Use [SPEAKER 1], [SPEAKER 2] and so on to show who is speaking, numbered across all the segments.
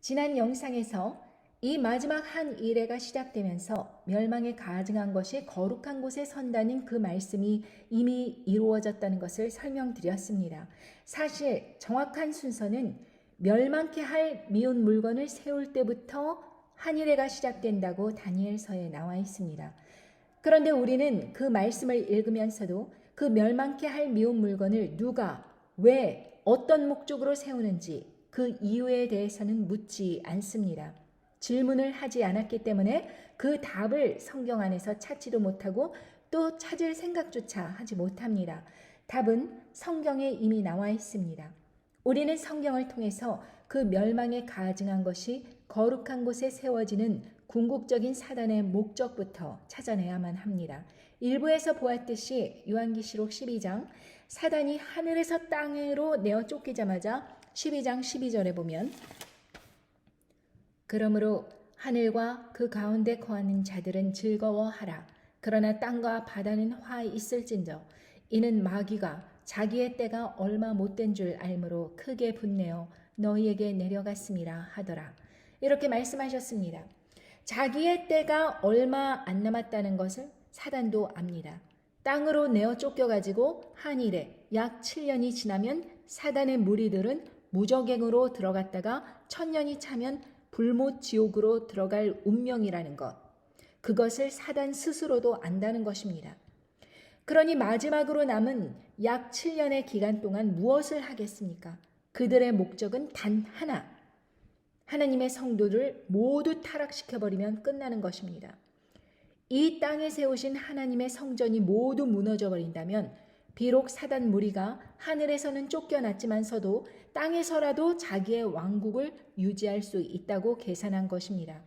[SPEAKER 1] 지난 영상에서 이 마지막 한 이래가 시작되면서 멸망에 가증한 것이 거룩한 곳에 선다는 그 말씀이 이미 이루어졌다는 것을 설명드렸습니다. 사실 정확한 순서는 멸망케 할 미운 물건을 세울 때부터 한 이래가 시작된다고 다니엘서에 나와 있습니다. 그런데 우리는 그 말씀을 읽으면서도 그 멸망케 할 미운 물건을 누가, 왜, 어떤 목적으로 세우는지 그 이유에 대해서는 묻지 않습니다. 질문을 하지 않았기 때문에 그 답을 성경 안에서 찾지도 못하고 또 찾을 생각조차 하지 못합니다. 답은 성경에 이미 나와 있습니다. 우리는 성경을 통해서 그 멸망에 가증한 것이 거룩한 곳에 세워지는 궁극적인 사단의 목적부터 찾아내야만 합니다. 일부에서 보았듯이 요한계시록 12장 사단이 하늘에서 땅으로 내어 쫓기자마자 12장 12절에 보면 그러므로 하늘과 그 가운데 거하는 자들은 즐거워하라. 그러나 땅과 바다는 화 있을진저 이는 마귀가 자기의 때가 얼마 못된 줄 알므로 크게 분내어 너희에게 내려갔음이라 하더라. 이렇게 말씀하셨습니다. 자기의 때가 얼마 안 남았다는 것을 사단도 압니다. 땅으로 내어 쫓겨가지고 한일에 약 7년이 지나면 사단의 무리들은 무저갱으로 들어갔다가 1000년이 차면 불못 지옥으로 들어갈 운명이라는 것. 그것을 사단 스스로도 안다는 것입니다. 그러니 마지막으로 남은 약 7년의 기간 동안 무엇을 하겠습니까? 그들의 목적은 단 하나. 하나님의 성도를 모두 타락시켜버리면 끝나는 것입니다. 이 땅에 세우신 하나님의 성전이 모두 무너져 버린다면 비록 사단 무리가 하늘에서는 쫓겨났지만서도 땅에서라도 자기의 왕국을 유지할 수 있다고 계산한 것입니다.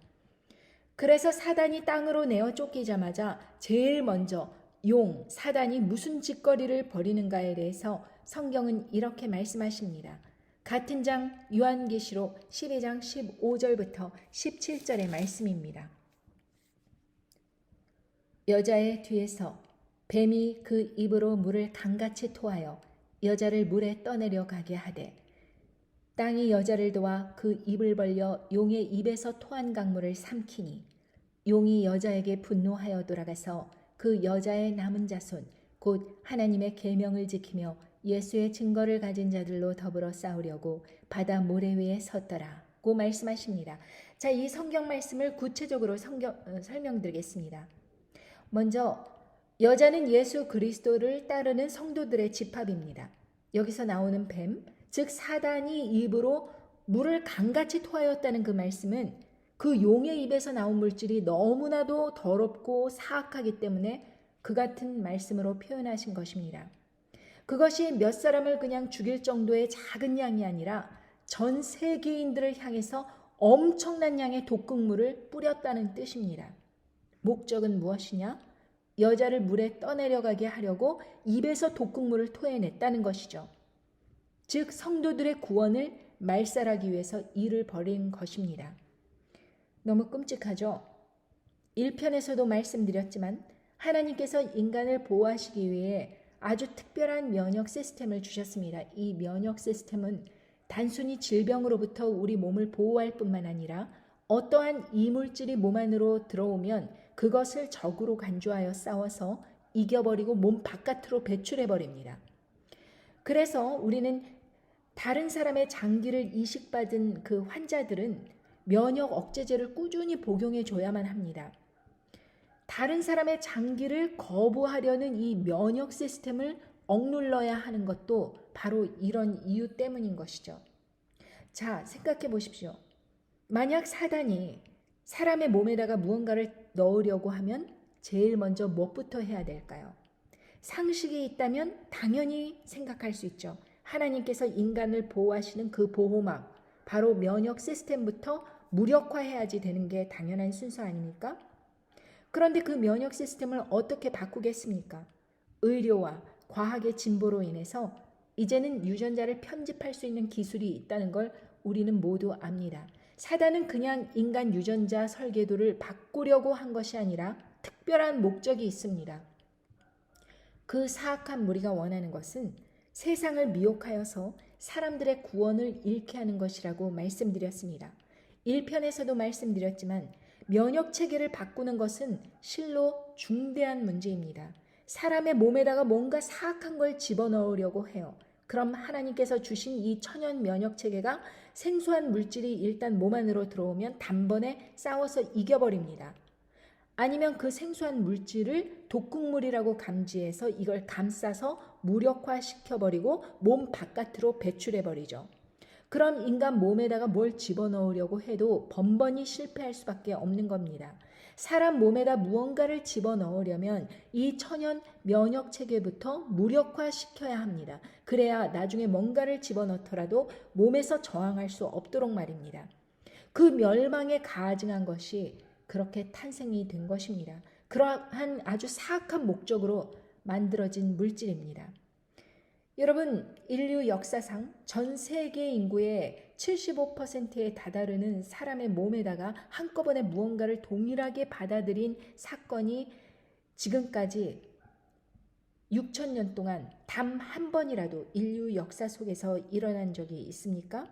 [SPEAKER 1] 그래서 사단이 땅으로 내어 쫓기자마자 제일 먼저 사단이 무슨 짓거리를 벌이는가에 대해서 성경은 이렇게 말씀하십니다. 같은 장 요한계시록 12장 15절부터 17절의 말씀입니다. 여자의 뒤에서 뱀이 그 입으로 물을 강같이 토하여 여자를 물에 떠내려 가게 하되 땅이 여자를 도와 그 입을 벌려 용의 입에서 토한 강물을 삼키니 용이 여자에게 분노하여 돌아가서 그 여자의 남은 자손 곧 하나님의 계명을 지키며 예수의 증거를 가진 자들로 더불어 싸우려고 바다 모래 위에 섰더라고 말씀하십니다. 자, 이 성경 말씀을 구체적으로 설명드리겠습니다. 먼저 여자는 예수 그리스도를 따르는 성도들의 집합입니다. 여기서 나오는 뱀, 즉 사단이 입으로 물을 강같이 토하였다는 그 말씀은 그 용의 입에서 나온 물질이 너무나도 더럽고 사악하기 때문에 그 같은 말씀으로 표현하신 것입니다. 그것이 몇 사람을 그냥 죽일 정도의 작은 양이 아니라 전 세계인들을 향해서 엄청난 양의 독극물을 뿌렸다는 뜻입니다. 목적은 무엇이냐? 여자를 물에 떠내려가게 하려고 입에서 독극물을 토해냈다는 것이죠. 즉 성도들의 구원을 말살하기 위해서 일을 벌인 것입니다. 너무 끔찍하죠? 1편에서도 말씀드렸지만 하나님께서 인간을 보호하시기 위해 아주 특별한 면역 시스템을 주셨습니다. 이 면역 시스템은 단순히 질병으로부터 우리 몸을 보호할 뿐만 아니라 어떠한 이물질이 몸 안으로 들어오면 그것을 적으로 간주하여 싸워서 이겨버리고 몸 바깥으로 배출해버립니다. 그래서 우리는 다른 사람의 장기를 이식받은 그 환자들은 면역 억제제를 꾸준히 복용해 줘야만 합니다. 다른 사람의 장기를 거부하려는 이 면역 시스템을 억눌러야 하는 것도 바로 이런 이유 때문인 것이죠. 자, 생각해 보십시오. 만약 사단이 사람의 몸에다가 무언가를 넣으려고 하면 제일 먼저 무엇부터 해야 될까요? 상식이 있다면 당연히 생각할 수 있죠. 하나님께서 인간을 보호하시는 그 보호막, 바로 면역 시스템부터 무력화해야지 되는 게 당연한 순서 아닙니까? 그런데 그 면역 시스템을 어떻게 바꾸겠습니까? 의료와 과학의 진보로 인해서 이제는 유전자를 편집할 수 있는 기술이 있다는 걸 우리는 모두 압니다. 사단은 그냥 인간 유전자 설계도를 바꾸려고 한 것이 아니라 특별한 목적이 있습니다. 그 사악한 무리가 원하는 것은 세상을 미혹하여서 사람들의 구원을 잃게 하는 것이라고 말씀드렸습니다. 1편에서도 말씀드렸지만 면역 체계를 바꾸는 것은 실로 중대한 문제입니다. 사람의 몸에다가 뭔가 사악한 걸 집어넣으려고 해요. 그럼 하나님께서 주신 이 천연 면역 체계가 생소한 물질이 일단 몸 안으로 들어오면 단번에 싸워서 이겨버립니다. 아니면 그 생소한 물질을 독극물이라고 감지해서 이걸 감싸서 무력화시켜버리고 몸 바깥으로 배출해버리죠. 그럼 인간 몸에다가 뭘 집어넣으려고 해도 번번이 실패할 수밖에 없는 겁니다. 사람 몸에다 무언가를 집어넣으려면 이 천연 면역 체계부터 무력화시켜야 합니다. 그래야 나중에 뭔가를 집어넣더라도 몸에서 저항할 수 없도록 말입니다. 그 멸망에 가증한 것이 그렇게 탄생이 된 것입니다. 그러한 아주 사악한 목적으로 만들어진 물질입니다. 여러분, 인류 역사상 전 세계 인구의 75%에 다다르는 사람의 몸에다가 한꺼번에 무언가를 동일하게 받아들인 사건이 지금까지 6,000년 동안 단 한 번이라도 인류 역사 속에서 일어난 적이 있습니까?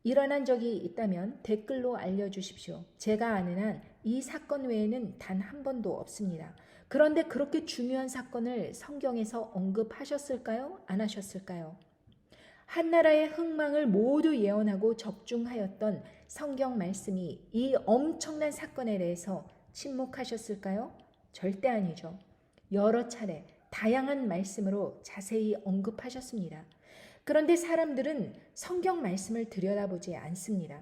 [SPEAKER 1] 일어난 적이 있다면 댓글로 알려주십시오. 제가 아는 한 이 사건 외에는 단 한 번도 없습니다. 그런데 그렇게 중요한 사건을 성경에서 언급하셨을까요? 안 하셨을까요? 한나라의 흥망을 모두 예언하고 적중하였던 성경 말씀이 이 엄청난 사건에 대해서 침묵하셨을까요? 절대 아니죠. 여러 차례 다양한 말씀으로 자세히 언급하셨습니다. 그런데 사람들은 성경 말씀을 들여다보지 않습니다.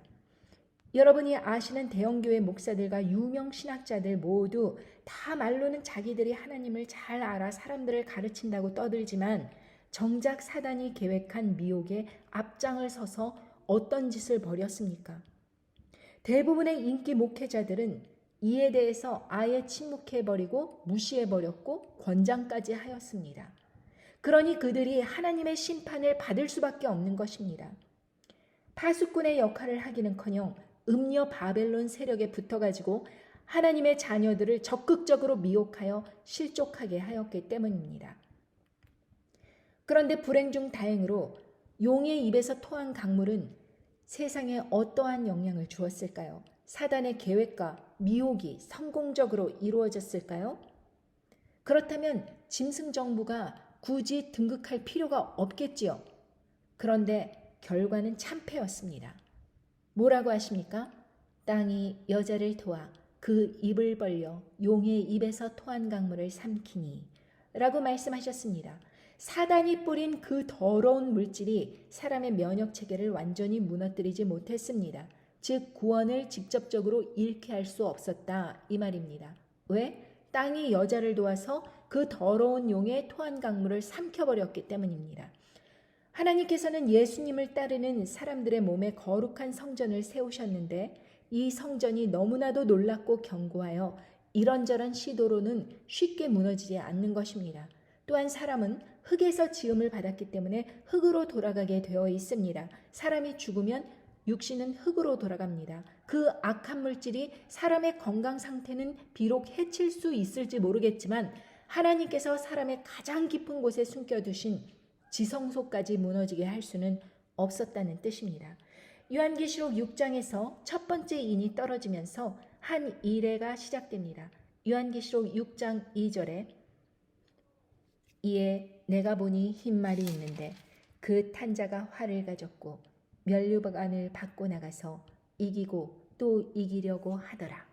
[SPEAKER 1] 여러분이 아시는 대형교회 목사들과 유명 신학자들 모두 다 말로는 자기들이 하나님을 잘 알아 사람들을 가르친다고 떠들지만 정작 사단이 계획한 미혹에 앞장을 서서 어떤 짓을 벌였습니까? 대부분의 인기 목회자들은 이에 대해서 아예 침묵해버리고 무시해버렸고 권장까지 하였습니다. 그러니 그들이 하나님의 심판을 받을 수밖에 없는 것입니다. 파수꾼의 역할을 하기는커녕 음녀 바벨론 세력에 붙어가지고 하나님의 자녀들을 적극적으로 미혹하여 실족하게 하였기 때문입니다. 그런데 불행 중 다행으로 용의 입에서 토한 강물은 세상에 어떠한 영향을 주었을까요? 사단의 계획과 미혹이 성공적으로 이루어졌을까요? 그렇다면 짐승 정부가 굳이 등극할 필요가 없겠지요. 그런데 결과는 참패였습니다. 뭐라고 하십니까? 땅이 여자를 도와 그 입을 벌려 용의 입에서 토한 강물을 삼키니 라고 말씀하셨습니다. 사단이 뿌린 그 더러운 물질이 사람의 면역 체계를 완전히 무너뜨리지 못했습니다. 즉 구원을 직접적으로 잃게 할 수 없었다 이 말입니다. 왜? 땅이 여자를 도와서 그 더러운 용의 토한 강물을 삼켜버렸기 때문입니다. 하나님께서는 예수님을 따르는 사람들의 몸에 거룩한 성전을 세우셨는데 이 성전이 너무나도 놀랍고 견고하여 이런저런 시도로는 쉽게 무너지지 않는 것입니다. 또한 사람은 흙에서 지음을 받았기 때문에 흙으로 돌아가게 되어 있습니다. 사람이 죽으면 육신은 흙으로 돌아갑니다. 그 악한 물질이 사람의 건강 상태는 비록 해칠 수 있을지 모르겠지만 하나님께서 사람의 가장 깊은 곳에 숨겨두신 지성소까지 무너지게 할 수는 없었다는 뜻입니다. 요한계시록 6장에서 첫 번째 인이 떨어지면서 한 이래가 시작됩니다. 요한계시록 6장 2절에 이에 내가 보니 흰 말이 있는데 그 탄 자가 활을 가졌고 면류관을 받고 나가서 이기고 또 이기려고 하더라.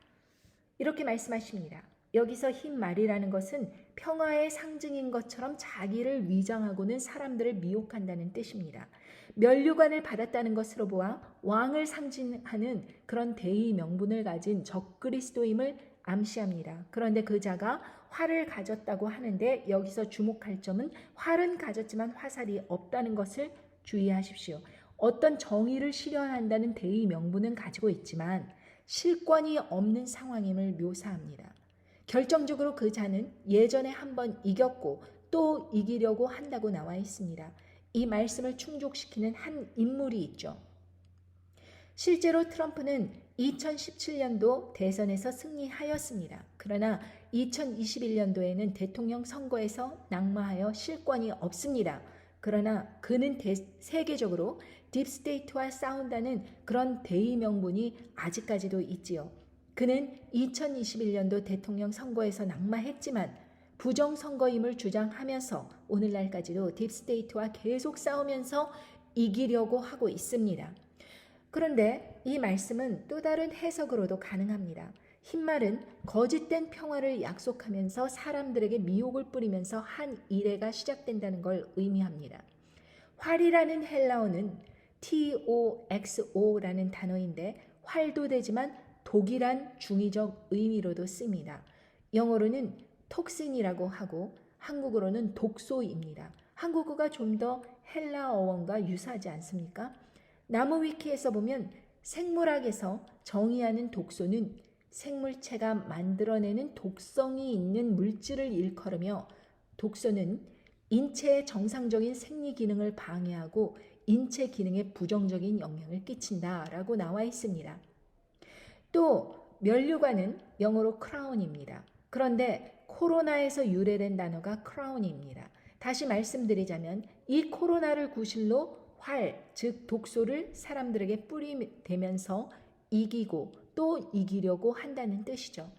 [SPEAKER 1] 이렇게 말씀하십니다. 여기서 흰 말이라는 것은 평화의 상징인 것처럼 자기를 위장하고는 사람들을 미혹한다는 뜻입니다. 면류관을 받았다는 것으로 보아 왕을 상징하는 그런 대의 명분을 가진 적그리스도임을 암시합니다. 그런데 그 자가 활을 가졌다고 하는데 여기서 주목할 점은 활은 가졌지만 화살이 없다는 것을 주의하십시오. 어떤 정의를 실현한다는 대의 명분은 가지고 있지만 실권이 없는 상황임을 묘사합니다. 결정적으로 그 자는 예전에 한번 이겼고 또 이기려고 한다고 나와 있습니다. 이 말씀을 충족시키는 한 인물이 있죠. 실제로 트럼프는 2017년도 대선에서 승리하였습니다. 그러나 2021년도에는 대통령 선거에서 낙마하여 실권이 없습니다. 그러나 그는 세계적으로 딥스테이트와 싸운다는 그런 대의 명분이 아직까지도 있지요. 그는 2021년도 대통령 선거에서 낙마했지만 부정선거임을 주장하면서 오늘날까지도 딥스테이트와 계속 싸우면서 이기려고 하고 있습니다. 그런데 이 말씀은 또 다른 해석으로도 가능합니다. 흰말은 거짓된 평화를 약속하면서 사람들에게 미혹을 뿌리면서 한 이래가 시작된다는 걸 의미합니다. 활이라는 헬라어는 toxo라는 단어인데 활도 되지만 독이란 중의적 의미로도 씁니다. 영어로는 톡신이라고 하고 한국어로는 독소입니다. 한국어가 좀 더 헬라어원과 유사하지 않습니까? 나무위키에서 보면 생물학에서 정의하는 독소는 생물체가 만들어내는 독성이 있는 물질을 일컬으며 독소는 인체의 정상적인 생리 기능을 방해하고 인체 기능에 부정적인 영향을 끼친다라고 나와 있습니다. 또 면류관은 영어로 크라운입니다. 그런데 코로나에서 유래된 단어가 크라운입니다. 다시 말씀드리자면 이 코로나를 구실로 활, 즉 독소를 사람들에게 뿌리대면서 이기고 또 이기려고 한다는 뜻이죠.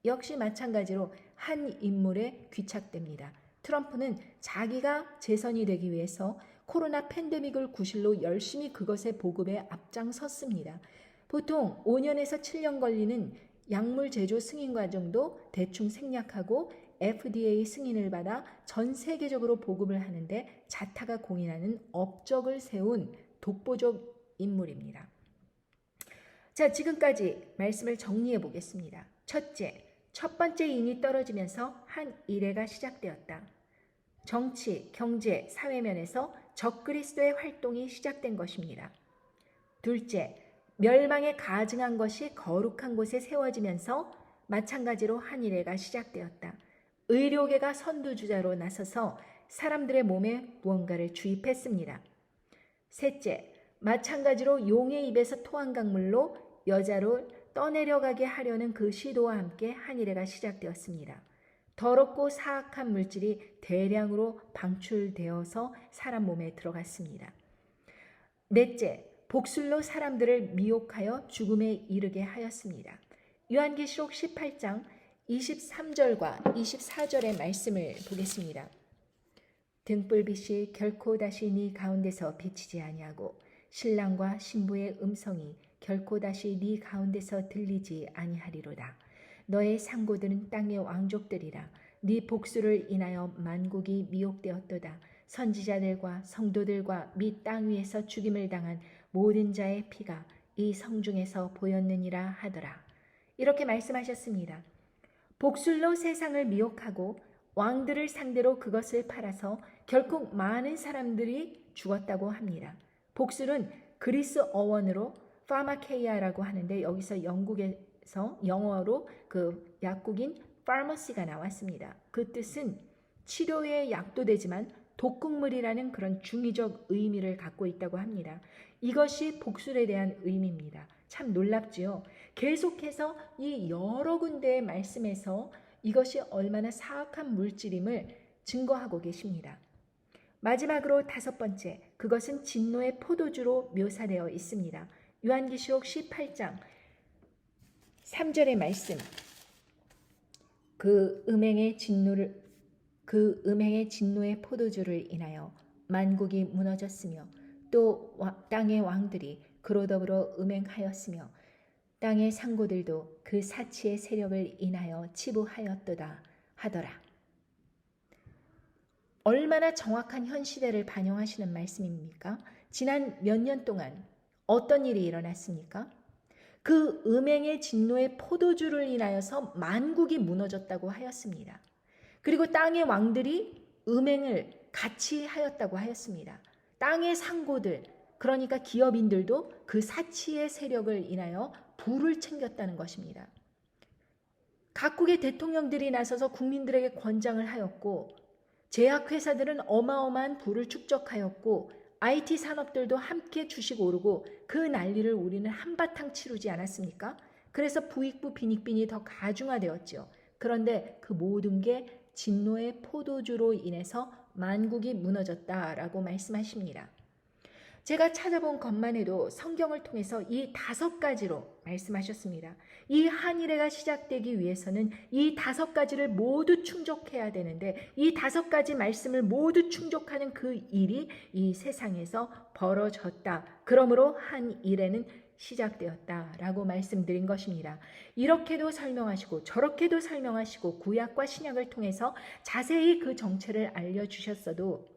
[SPEAKER 1] 역시 마찬가지로 한 인물에 귀착됩니다. 트럼프는 자기가 재선이 되기 위해서 코로나 팬데믹을 구실로 열심히 그것의 보급에 앞장섰습니다. 보통 5년에서 7년 걸리는 약물 제조 승인 과정도 대충 생략하고 FDA 승인을 받아 전 세계적으로 보급을 하는데 자타가 공인하는 업적을 세운 독보적 인물입니다. 자, 지금까지 말씀을 정리해 보겠습니다. 첫째, 첫 번째 인이 떨어지면서 한 이래가 시작되었다. 정치, 경제, 사회면에서 적그리스도의 활동이 시작된 것입니다. 둘째, 멸망에 가증한 것이 거룩한 곳에 세워지면서 마찬가지로 한 이래가 시작되었다. 의료계가 선두주자로 나서서 사람들의 몸에 무언가를 주입했습니다. 셋째, 마찬가지로 용의 입에서 토한 강물로 여자를 떠내려가게 하려는 그 시도와 함께 한 이래가 시작되었습니다. 더럽고 사악한 물질이 대량으로 방출되어서 사람 몸에 들어갔습니다. 넷째, 복술로 사람들을 미혹하여 죽음에 이르게 하였습니다. 요한계시록 18장 23절과 24절의 말씀을 보겠습니다. 등불빛이 결코 다시 네 가운데서 비치지 아니하고 신랑과 신부의 음성이 결코 다시 네 가운데서 들리지 아니하리로다. 너의 상고들은 땅의 왕족들이라. 네 복수를 인하여 만국이 미혹되었도다. 선지자들과 성도들과 및 땅 위에서 죽임을 당한 모든 자의 피가 이 성중에서 보였느니라 하더라. 이렇게 말씀하셨습니다. 복술로 세상을 미혹하고 왕들을 상대로 그것을 팔아서 결국 많은 사람들이 죽었다고 합니다. 복술은 그리스 어원으로 파마케이아라고 하는데 여기서 영국에서 영어로 그 약국인 파머시가 나왔습니다. 그 뜻은 치료의 약도 되지만 독극물이라는 그런 중의적 의미를 갖고 있다고 합니다. 이것이 복술에 대한 의미입니다. 참 놀랍지요. 계속해서 이 여러 군데의 말씀에서 이것이 얼마나 사악한 물질임을 증거하고 계십니다. 마지막으로 다섯 번째, 그것은 진노의 포도주로 묘사되어 있습니다. 요한계시록 18장 3절의 말씀. 그 음행의 진노의 포도주를 인하여 만국이 무너졌으며 또 땅의 왕들이 그로 더불어 음행하였으며 땅의 상고들도 그 사치의 세력을 인하여 치부하였도다 하더라. 얼마나 정확한 현 시대를 반영하시는 말씀입니까? 지난 몇 년 동안 어떤 일이 일어났습니까? 그 음행의 진노의 포도주를 인하여서 만국이 무너졌다고 하였습니다. 그리고 땅의 왕들이 음행을 같이 하였다고 하였습니다. 땅의 상고들, 그러니까 기업인들도 그 사치의 세력을 인하여 부를 챙겼다는 것입니다. 각국의 대통령들이 나서서 국민들에게 권장을 하였고 제약회사들은 어마어마한 부를 축적하였고 IT 산업들도 함께 주식 오르고 그 난리를 우리는 한바탕 치르지 않았습니까? 그래서 부익부 빈익빈이 더 가중화되었지요. 그런데 그 모든 게 진노의 포도주로 인해서 만국이 무너졌다라고 말씀하십니다. 제가 찾아본 것만 해도 성경을 통해서 이 5가지로 말씀하셨습니다. 이 한일회가 시작되기 위해서는 이 5가지를 모두 충족해야 되는데 이 5가지 말씀을 모두 충족하는 그 일이 이 세상에서 벌어졌다. 그러므로 한일회는 시작되었다라고 말씀드린 것입니다. 이렇게도 설명하시고 저렇게도 설명하시고 구약과 신약을 통해서 자세히 그 정체를 알려주셨어도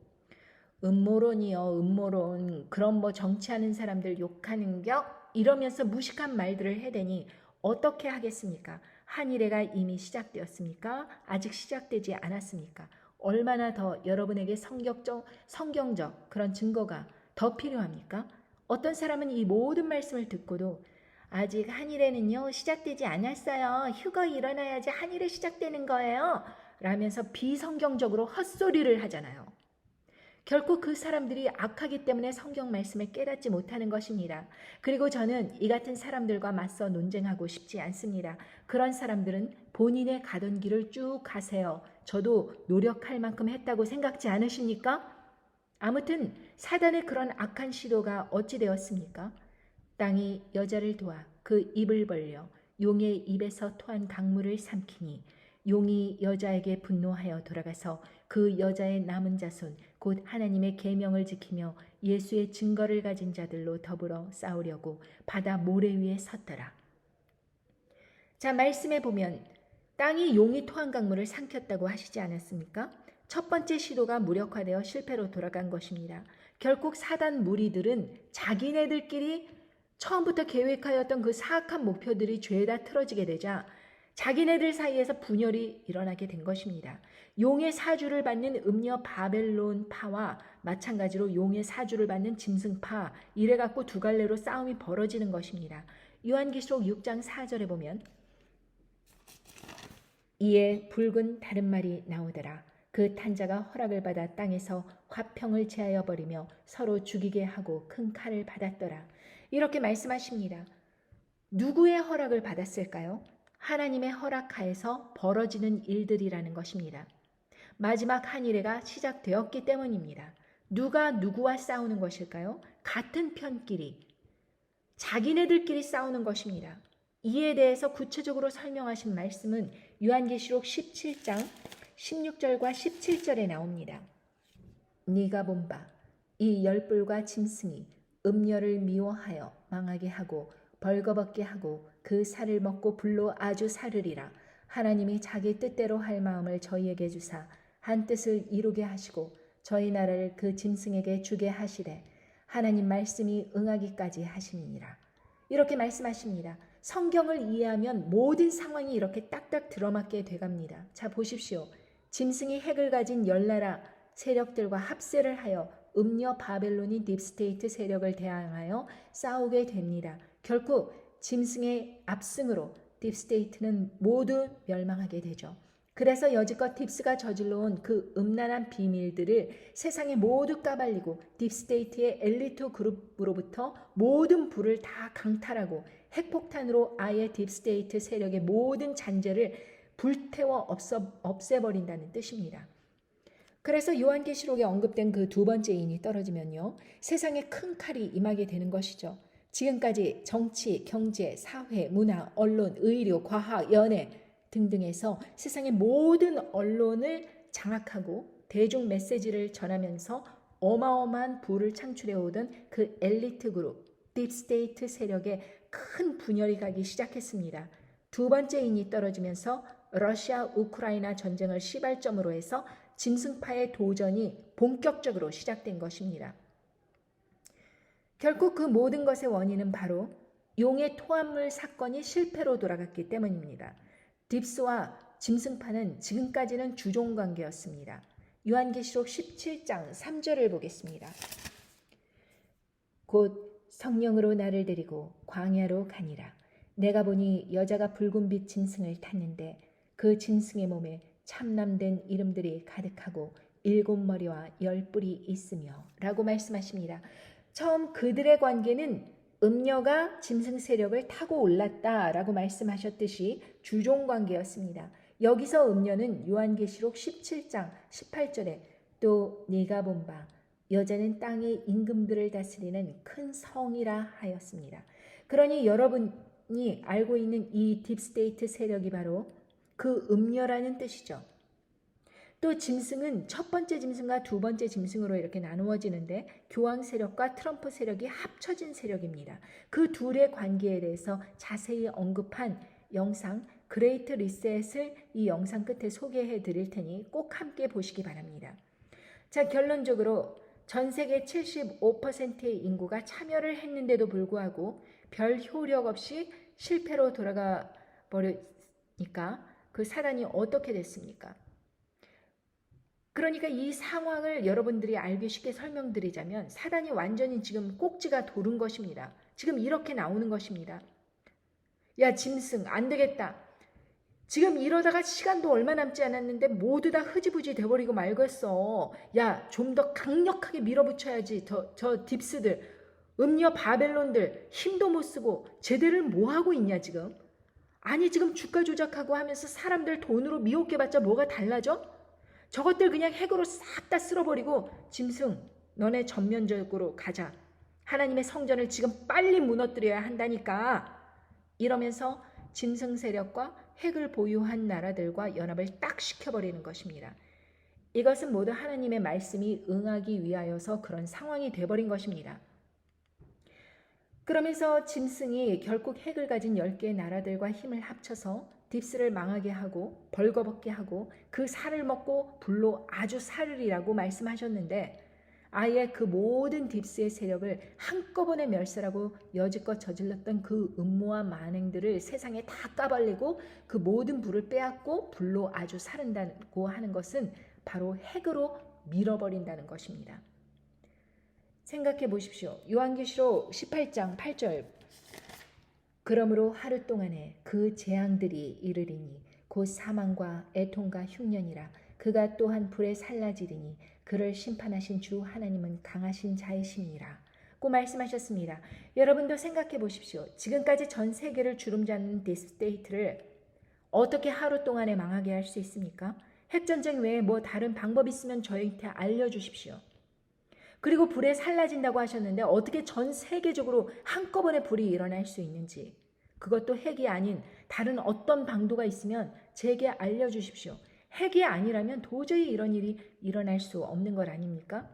[SPEAKER 1] 음모론이요, 음모론. 그럼 뭐 정치하는 사람들 욕하는 겨? 이러면서 무식한 말들을 해대니 어떻게 하겠습니까? 한일회가 이미 시작되었습니까? 아직 시작되지 않았습니까? 얼마나 더 여러분에게 성경적 그런 증거가 더 필요합니까? 어떤 사람은 이 모든 말씀을 듣고도 아직 한일회는요 시작되지 않았어요. 휴거 일어나야지 한일회 시작되는 거예요. 라면서 비성경적으로 헛소리를 하잖아요. 결코 그 사람들이 악하기 때문에 성경 말씀을 깨닫지 못하는 것입니다. 그리고 저는 이 같은 사람들과 맞서 논쟁하고 싶지 않습니다. 그런 사람들은 본인의 가던 길을 쭉 가세요. 저도 노력할 만큼 했다고 생각지 않으십니까? 아무튼 사단의 그런 악한 시도가 어찌 되었습니까? 땅이 여자를 도와 그 입을 벌려 용의 입에서 토한 강물을 삼키니 용이 여자에게 분노하여 돌아가서 그 여자의 남은 자손 곧 하나님의 계명을 지키며 예수의 증거를 가진 자들로 더불어 싸우려고 바다 모래 위에 섰더라. 자, 말씀해 보면 땅이 용이 토한 강물을 삼켰다고 하시지 않았습니까? 첫 번째 시도가 무력화되어 실패로 돌아간 것입니다. 결국 사단 무리들은 자기네들끼리 처음부터 계획하였던 그 사악한 목표들이 죄다 틀어지게 되자 자기네들 사이에서 분열이 일어나게 된 것입니다. 용의 사주를 받는 음녀 바벨론파와 마찬가지로 용의 사주를 받는 짐승파, 이래 갖고 두 갈래로 싸움이 벌어지는 것입니다. 요한계시록 6장 4절에 보면 이에 붉은 다른 말이 나오더라. 그 탄자가 허락을 받아 땅에서 화평을 제하여 버리며 서로 죽이게 하고 큰 칼을 받았더라. 이렇게 말씀하십니다. 누구의 허락을 받았을까요? 하나님의 허락하에서 벌어지는 일들이라는 것입니다. 마지막 한일회가 시작되었기 때문입니다. 누가 누구와 싸우는 것일까요? 같은 편끼리, 자기네들끼리 싸우는 것입니다. 이에 대해서 구체적으로 설명하신 말씀은 요한계시록 17장 16절과 17절에 나옵니다. 네가 본 바 이 열불과 짐승이 음녀를 미워하여 망하게 하고 벌거벗게 하고 그 살을 먹고 불로 아주 사르리라. 하나님이 자기 뜻대로 할 마음을 저희에게 주사 한 뜻을 이루게 하시고 저희 나라를 그 짐승에게 주게 하시되 하나님 말씀이 응하기까지 하시니라. 이렇게 말씀하십니다. 성경을 이해하면 모든 상황이 이렇게 딱딱 들어맞게 돼갑니다. 자, 보십시오. 짐승이 핵을 가진 열나라 세력들과 합세를 하여 음녀 바벨론인 딥스테이트 세력을 대항하여 싸우게 됩니다. 결국 짐승의 압승으로 딥스테이트는 모두 멸망하게 되죠. 그래서 여지껏 딥스가 저질러온 그 음란한 비밀들을 세상에 모두 까발리고 딥스테이트의 엘리트 그룹으로부터 모든 부를 다 강탈하고 핵폭탄으로 아예 딥스테이트 세력의 모든 잔재를 불태워 없애버린다는 뜻입니다. 그래서 요한계시록에 언급된 그 두 번째 인이 떨어지면요, 세상에 큰 칼이 임하게 되는 것이죠. 지금까지 정치, 경제, 사회, 문화, 언론, 의료, 과학, 연애 등등에서 세상의 모든 언론을 장악하고 대중 메시지를 전하면서 어마어마한 부를 창출해 오던 그 엘리트 그룹, 딥스테이트 세력에 큰 분열이 가기 시작했습니다. 두 번째 인이 떨어지면서 러시아 우크라이나 전쟁을 시발점으로 해서 짐승파의 도전이 본격적으로 시작된 것입니다. 결국 그 모든 것의 원인은 바로 용의 토한물 사건이 실패로 돌아갔기 때문입니다. 딥스와 짐승파는 지금까지는 주종관계였습니다. 요한계시록 17장 3절을 보겠습니다. 곧 성령으로 나를 데리고 광야로 가니라. 내가 보니 여자가 붉은빛 짐승을 탔는데 그 짐승의 몸에 참남된 이름들이 가득하고 7머리와 10뿔이 있으며 라고 말씀하십니다. 처음 그들의 관계는 음녀가 짐승 세력을 타고 올랐다라고 말씀하셨듯이 주종관계였습니다. 여기서 음녀는 요한계시록 17장 18절에 또 네가 본 바 여자는 땅의 임금들을 다스리는 큰 성이라 하였습니다. 그러니 여러분이 알고 있는 이 딥스테이트 세력이 바로 그 음녀라는 뜻이죠. 또 짐승은 첫 번째 짐승과 두 번째 짐승으로 이렇게 나누어지는데 교황 세력과 트럼프 세력이 합쳐진 세력입니다. 그 둘의 관계에 대해서 자세히 언급한 영상 그레이트 리셋을 이 영상 끝에 소개해 드릴 테니 꼭 함께 보시기 바랍니다. 자, 결론적으로 전 세계 75%의 인구가 참여를 했는데도 불구하고 별 효력 없이 실패로 돌아가 버리니까 그 사단이 어떻게 됐습니까? 그러니까 이 상황을 여러분들이 알기 쉽게 설명드리자면 사단이 완전히 지금 꼭지가 도른 것입니다. 지금 이렇게 나오는 것입니다. 야, 짐승 안 되겠다. 지금 이러다가 시간도 얼마 남지 않았는데 모두 다 흐지부지 돼버리고 말겠어. 야, 좀 더 강력하게 밀어붙여야지. 저 딥스들, 음녀 바벨론들 힘도 못 쓰고 쟤들을 뭐하고 있냐 지금. 아니 지금 주가 조작하고 하면서 사람들 돈으로 미혹해 봤자 뭐가 달라져? 저것들 그냥 핵으로 싹 다 쓸어버리고 짐승 너네 전면적으로 가자. 하나님의 성전을 지금 빨리 무너뜨려야 한다니까. 이러면서 짐승 세력과 핵을 보유한 나라들과 연합을 딱 시켜버리는 것입니다. 이것은 모두 하나님의 말씀이 응하기 위하여서 그런 상황이 돼버린 것입니다. 그러면서 짐승이 결국 핵을 가진 10개의 나라들과 힘을 합쳐서 딥스를 망하게 하고 벌거벗게 하고 그 살을 먹고 불로 아주 사르리라고 말씀하셨는데 아예 그 모든 딥스의 세력을 한꺼번에 멸살하고 여지껏 저질렀던 그 음모와 만행들을 세상에 다 까발리고 그 모든 불을 빼앗고 불로 아주 사른다고 하는 것은 바로 핵으로 밀어버린다는 것입니다. 생각해 보십시오. 요한계시록 18장 8절 그러므로 하루 동안에 그 재앙들이 이르리니 곧 사망과 애통과 흉년이라 그가 또한 불에 살라지리니 그를 심판하신 주 하나님은 강하신 자이시니라 고 말씀하셨습니다. 여러분도 생각해 보십시오. 지금까지 전 세계를 주름잡는 딥스테이트를 어떻게 하루 동안에 망하게 할 수 있습니까? 핵전쟁 외에 뭐 다른 방법 있으면 저희한테 알려주십시오. 그리고 불에 살라진다고 하셨는데 어떻게 전 세계적으로 한꺼번에 불이 일어날 수 있는지 그것도 핵이 아닌 다른 어떤 방도가 있으면 제게 알려주십시오. 핵이 아니라면 도저히 이런 일이 일어날 수 없는 것 아닙니까?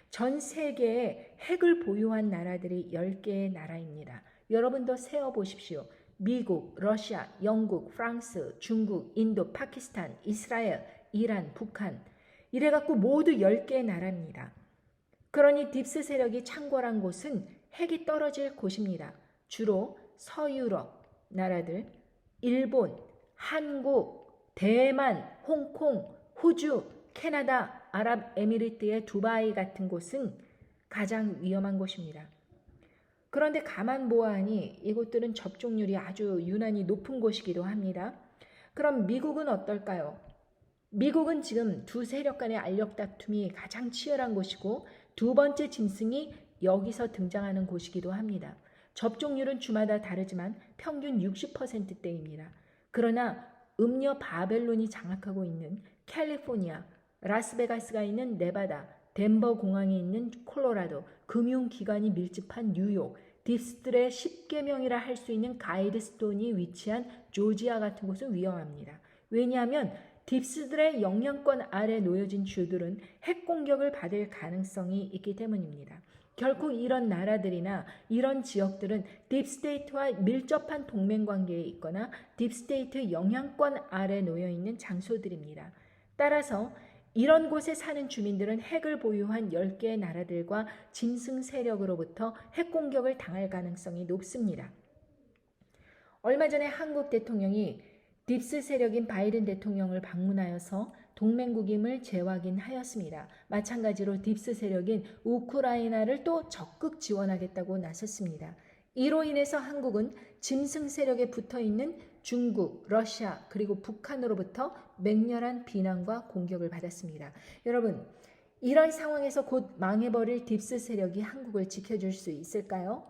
[SPEAKER 1] 전 세계에 핵을 보유한 나라들이 10개의 나라입니다. 여러분도 세어보십시오. 미국, 러시아, 영국, 프랑스, 중국, 인도, 파키스탄, 이스라엘, 이란, 북한 이래갖고 모두 10개의 나라입니다. 그러니 딥스 세력이 창궐한 곳은 핵이 떨어질 곳입니다. 주로 서유럽 나라들, 일본, 한국, 대만, 홍콩, 호주, 캐나다, 아랍에미리트의 두바이 같은 곳은 가장 위험한 곳입니다. 그런데 가만 보아하니 이곳들은 접종률이 아주 유난히 높은 곳이기도 합니다. 그럼 미국은 어떨까요? 미국은 지금 두 세력 간의 알력 다툼이 가장 치열한 곳이고 두 번째 짐승이 여기서 등장하는 곳이기도 합니다. 접종률은 주마다 다르지만 평균 60%대입니다. 그러나 음녀 바벨론이 장악하고 있는 캘리포니아, 라스베가스가 있는 네바다, 덴버 공항이 있는 콜로라도, 금융기관이 밀집한 뉴욕, 딥스들의 10개명이라 할 수 있는 가이드스톤이 위치한 조지아 같은 곳은 위험합니다. 왜냐하면 딥스들의 영향권 아래 놓여진 주들은 핵 공격을 받을 가능성이 있기 때문입니다. 결국 이런 나라들이나 이런 지역들은 딥스테이트와 밀접한 동맹관계에 있거나 딥스테이트 영향권 아래 놓여있는 장소들입니다. 따라서 이런 곳에 사는 주민들은 핵을 보유한 10개의 나라들과 짐승 세력으로부터 핵 공격을 당할 가능성이 높습니다. 얼마 전에 한국 대통령이 딥스 세력인 바이든 대통령을 방문하여서 동맹국임을 재확인하였습니다. 마찬가지로 딥스 세력인 우크라이나를 또 적극 지원하겠다고 나섰습니다. 이로 인해서 한국은 짐승 세력에 붙어있는 중국, 러시아 그리고 북한으로부터 맹렬한 비난과 공격을 받았습니다. 여러분, 이런 상황에서 곧 망해버릴 딥스 세력이 한국을 지켜줄 수 있을까요?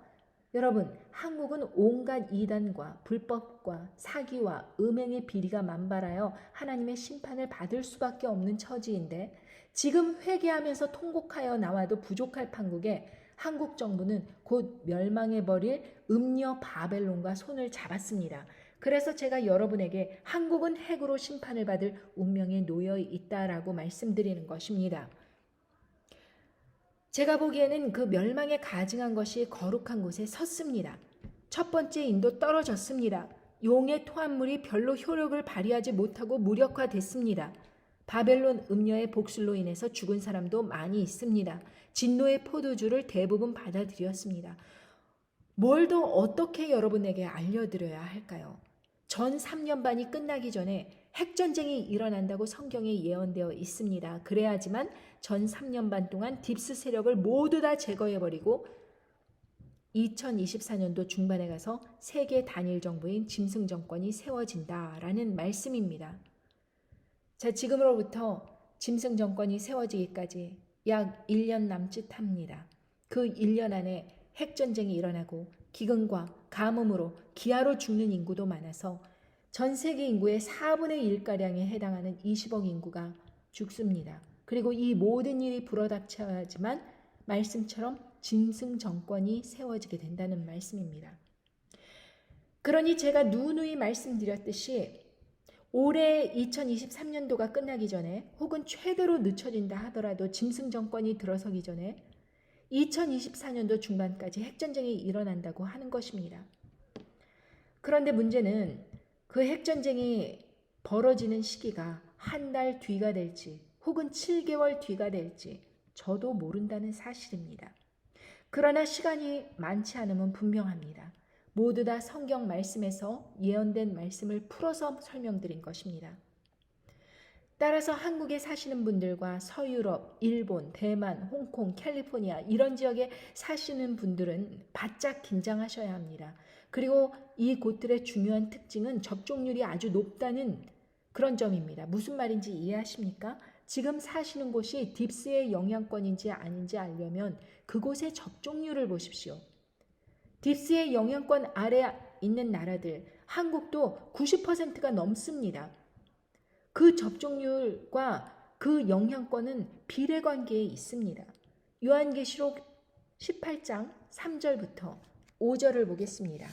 [SPEAKER 1] 여러분, 한국은 온갖 이단과 불법과 사기와 음행의 비리가 만발하여 하나님의 심판을 받을 수밖에 없는 처지인데 지금 회개하면서 통곡하여 나와도 부족할 판국에 한국 정부는 곧 멸망해버릴 음녀 바벨론과 손을 잡았습니다. 그래서 제가 여러분에게 한국은 핵으로 심판을 받을 운명에 놓여 있다라고 말씀드리는 것입니다. 제가 보기에는 그 멸망에 가증한 것이 거룩한 곳에 섰습니다. 첫 번째 인도 떨어졌습니다. 용의 토한물이 별로 효력을 발휘하지 못하고 무력화됐습니다. 바벨론 음녀의 복술로 인해서 죽은 사람도 많이 있습니다. 진노의 포도주를 대부분 받아들였습니다. 뭘 더 어떻게 여러분에게 알려드려야 할까요? 전 3년 반이 끝나기 전에 핵전쟁이 일어난다고 성경에 예언되어 있습니다. 그래야지만 전 3년 반 동안 딥스 세력을 모두 다 제거해버리고 2024년도 중반에 가서 세계 단일 정부인 짐승 정권이 세워진다라는 말씀입니다. 자, 지금으로부터 짐승 정권이 세워지기까지 약 1년 남짓합니다. 그 1년 안에 핵전쟁이 일어나고 기근과 가뭄으로 기아로 죽는 인구도 많아서 전 세계 인구의 4분의 1가량에 해당하는 20억 인구가 죽습니다. 그리고 이 모든 일이 불어닥쳐야지만 말씀처럼 짐승 정권이 세워지게 된다는 말씀입니다. 그러니 제가 누누이 말씀드렸듯이 올해 2023년도가 끝나기 전에 혹은 최대로 늦춰진다 하더라도 짐승 정권이 들어서기 전에 2024년도 중반까지 핵전쟁이 일어난다고 하는 것입니다. 그런데 문제는 그 핵전쟁이 벌어지는 시기가 한 달 뒤가 될지 혹은 7개월 뒤가 될지 저도 모른다는 사실입니다. 그러나 시간이 많지 않음은 분명합니다. 모두 다 성경 말씀에서 예언된 말씀을 풀어서 설명드린 것입니다. 따라서 한국에 사시는 분들과 서유럽, 일본, 대만, 홍콩, 캘리포니아 이런 지역에 사시는 분들은 바짝 긴장하셔야 합니다. 그리고 이 곳들의 중요한 특징은 접종률이 아주 높다는 그런 점입니다. 무슨 말인지 이해하십니까? 지금 사시는 곳이 딥스의 영향권인지 아닌지 알려면 그곳의 접종률을 보십시오. 딥스의 영향권 아래 있는 나라들, 한국도 90%가 넘습니다. 그 접종률과 그 영향권은 비례관계에 있습니다. 요한계시록 18장 3절부터 5절을 보겠습니다.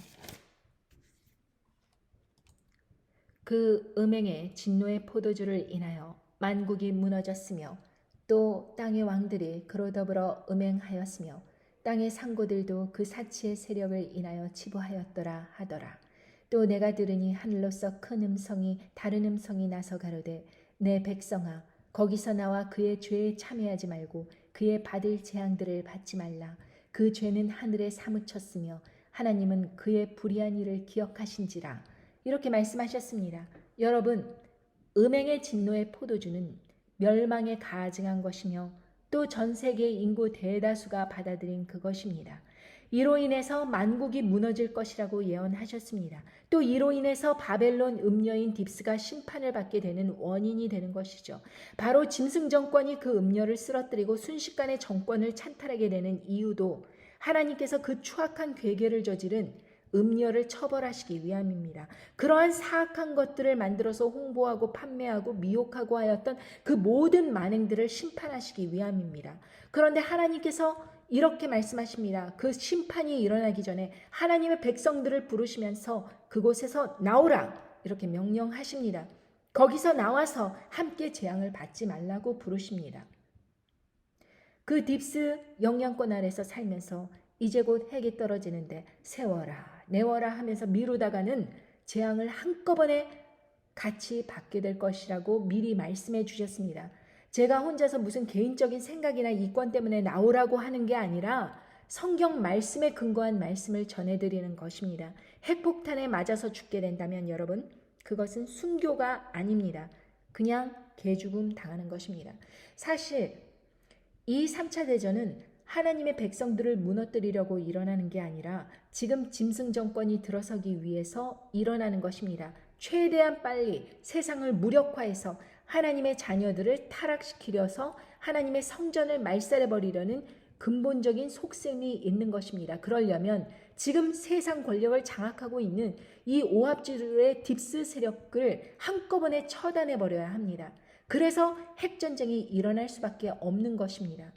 [SPEAKER 1] 그 음행의 진노의 포도주를 인하여 만국이 무너졌으며 또 땅의 왕들이 그로 더불어 음행하였으며 땅의 상고들도 그 사치의 세력을 인하여 치부하였더라 하더라. 또 내가 들으니 하늘로서 큰 음성이 다른 음성이 나서 가로되 내 백성아 거기서 나와 그의 죄에 참여하지 말고 그의 받을 재앙들을 받지 말라. 그 죄는 하늘에 사무쳤으며 하나님은 그의 불의한 일을 기억하신지라. 이렇게 말씀하셨습니다. 여러분, 음행의 진노의 포도주는 멸망에 가증한 것이며 또 전 세계 인구 대다수가 받아들인 그것입니다. 이로 인해서 만국이 무너질 것이라고 예언하셨습니다. 또 이로 인해서 바벨론 음녀인 딥스가 심판을 받게 되는 원인이 되는 것이죠. 바로 짐승 정권이 그 음녀를 쓰러뜨리고 순식간에 정권을 찬탈하게 되는 이유도 하나님께서 그 추악한 괴계를 저지른 음녀를 처벌하시기 위함입니다. 그러한 사악한 것들을 만들어서 홍보하고 판매하고 미혹하고 하였던 그 모든 만행들을 심판하시기 위함입니다. 그런데 하나님께서 이렇게 말씀하십니다. 그 심판이 일어나기 전에 하나님의 백성들을 부르시면서 그곳에서 나오라 이렇게 명령하십니다. 거기서 나와서 함께 재앙을 받지 말라고 부르십니다. 그 딥스 영향권 아래서 살면서 이제 곧 핵이 떨어지는데 세워라 내워라 하면서 미루다가는 재앙을 한꺼번에 같이 받게 될 것이라고 미리 말씀해 주셨습니다. 제가 혼자서 무슨 개인적인 생각이나 이권 때문에 나오라고 하는 게 아니라 성경 말씀에 근거한 말씀을 전해드리는 것입니다. 핵폭탄에 맞아서 죽게 된다면 여러분 그것은 순교가 아닙니다. 그냥 개죽음 당하는 것입니다. 사실 이 3차 대전은 하나님의 백성들을 무너뜨리려고 일어나는 게 아니라 지금 짐승 정권이 들어서기 위해서 일어나는 것입니다. 최대한 빨리 세상을 무력화해서 하나님의 자녀들을 타락시키려서 하나님의 성전을 말살해버리려는 근본적인 속셈이 있는 것입니다. 그러려면 지금 세상 권력을 장악하고 있는 이 오합지졸의 딥스 세력을 한꺼번에 처단해버려야 합니다. 그래서 핵전쟁이 일어날 수밖에 없는 것입니다.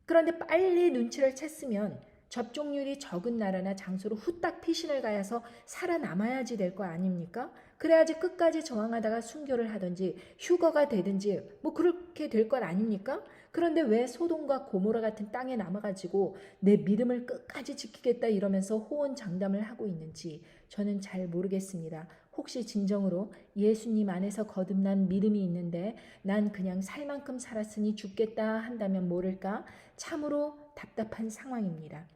[SPEAKER 1] 그런데 빨리 눈치를 챘으면 접종률이 적은 나라나 장소로 후딱 피신을 가야서 살아남아야지 될 거 아닙니까? 그래야지 끝까지 저항하다가 순교를 하든지 휴거가 되든지 뭐 그렇게 될 것 아닙니까? 그런데 왜 소돔과 고모라 같은 땅에 남아가지고 내 믿음을 끝까지 지키겠다 이러면서 호언장담을 하고 있는지 저는 잘 모르겠습니다. 혹시 진정으로 예수님 안에서 거듭난 믿음이 있는데 난 그냥 살 만큼 살았으니 죽겠다 한다면 모를까? 참으로 답답한 상황입니다.